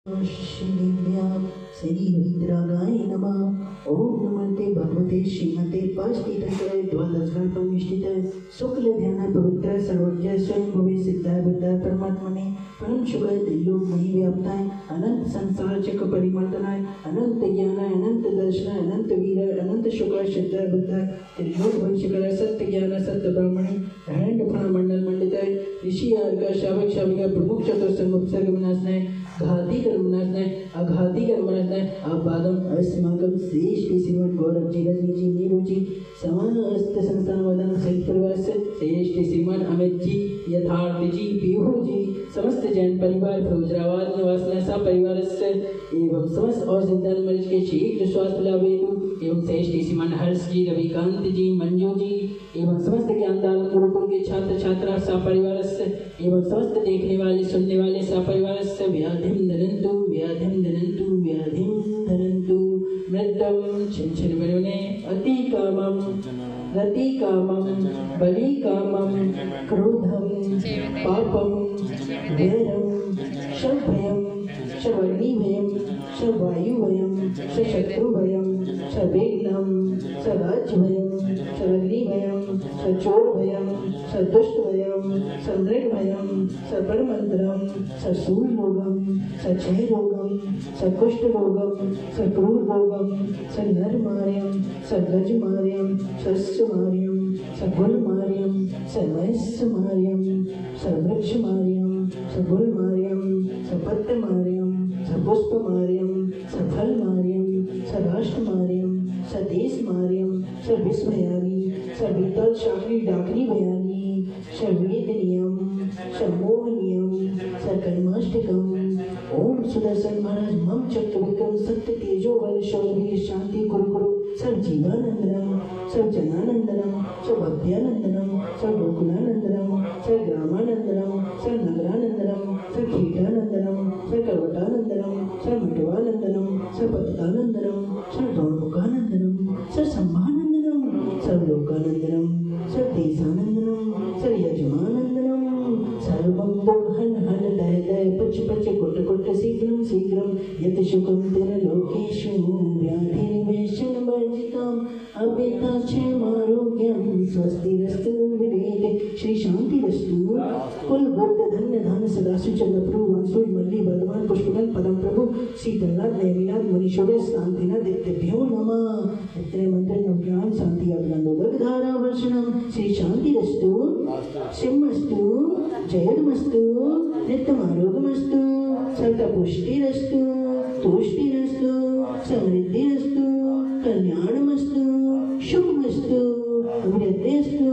श्रीदेव्या श्रीरुद्रागाय नमः। ओम नमस्ते भगवते श्रीमते पांचतीर्थंकराय द्वादशगणपमिष्टिताय शुक्ल ध्यान पवित्र सर्वज्ञ स्वयं भवे सिद्धाय बुद्धाय परमात्मने परम शुभाय त्रिलोक मही व्याप्ताय अनंत संसार चक्र परिमर्दनाय अनंत ज्ञानाय अनंत दर्शनाय अनंत वीराय अनंत शुक्लाय सिद्धाय बुद्धाय त्रिलोक वंशकराय सत्य ज्ञान सत्य ब्राह्मणे अखंड प्रणमंडल मंडिताय ऋषि आर्गा शावक शाविका प्रमुख चतुर्संग उपसर्ग विनाशनाय घाती कर्मनाशनाय अघाती कर्मनाशनाय अपादम अस्माकं श्रेष्ठ श्रीमन गौरव जी रजनी जी नीरू जी समस्त संस्थान वदन सहित परिवार से श्रेष्ठ श्रीमन अमित जी यथार्थ जी पीहू जी समस्त जैन परिवार फौजराबाद निवासी सब परिवार से एवं समस्त और जिंदन मरीज के शीघ्र स्वास्थ्य लाभ हेतु एवं श्रेष्ठ श्रीमन हर्ष जी रविकांत जी मंजू जी एवं समस्त ज्ञानदान गुरुकुल के छात्र छात्रा सब परिवार से एवं समस्त देखने वाले सुनने वाले सब परिवार से व्याधिम धनंतु मृतम छिन मरुने अति कामम रति कामम बलि कामम क्रोधम पापम वैरम शभयम शवग्निभयम शवायुभयम शत्रुभयम शविघ्नम शराज्यभयम शवग्निभयम शचोरभयम सदुष्टभयम समृद्धभयम सपरमंत्रम ससूलरोगम सक्षयरोगम सकुष्ठरोगम सक्रूररोगम सनरमार्यम सगजमार्यम सस्यमार्यम सगुलमार्यम सवैस्यमार्यम सवृक्षमार्यम सगुलमार्यम सपत्यमार्यम सपुष्पमार्यम सफलमार्यम सराष्ट्रमार्यम सदेशमार्यम सविस्मयानी सवितल शाकरी डाकरी भयानी शवेदनियम शमोहनियम सकर्माष्टकम। ओम सुदर्शन महाराज मम चक्रविक्रम सत्य तेजो बल शौर्य शांति कुरु सब जीवानंदनम सब जनानंदनम सब अभ्यानंदनम सब गोकुलानंदनम सब ग्रामानंदनम सब नगरानंदनम सब कीटानंदनम सब कवटानंदनम सब मटवानंदनम सब पतितानंदनम सब गौमुखानंदनम सब सम्मानंदनम सब लोकानंदनम सब देशानंदनम सब यजमानंदनम सर्वं दुःखं हन दय दय पच पच कुट कुट शीघ्रं शीघ्रं यत् सुखं तिरलोकेषु व्याधिर्वेषण वर्जितम् अपिता क्षेमारोग्यं स्वस्तिरस्तु विवेके श्री शांतिरस्तु। कुल बुद्ध धन्य धन सदाशिव चंद्र प्रभु वंशोज मल्ली बलवान पुष्पगन पदम प्रभु शीतलनाथ नेमिनाथ मुनीश्वर शांतिनाथ दिव्यो नमः। इतने मंत्र नवज्ञान शांति अग्रंथोदक धारा वर्षणम श्री शांतिरस्तु सिंहस्तु जयमस्तु नित्यमारोग्यमस्तु सर्वपुष्टिरस्तु तुष्टिरस्तु समृद्धिरस्तु कल्याणमस्तु शुभमस्तु अभिवृद्धिरस्तु।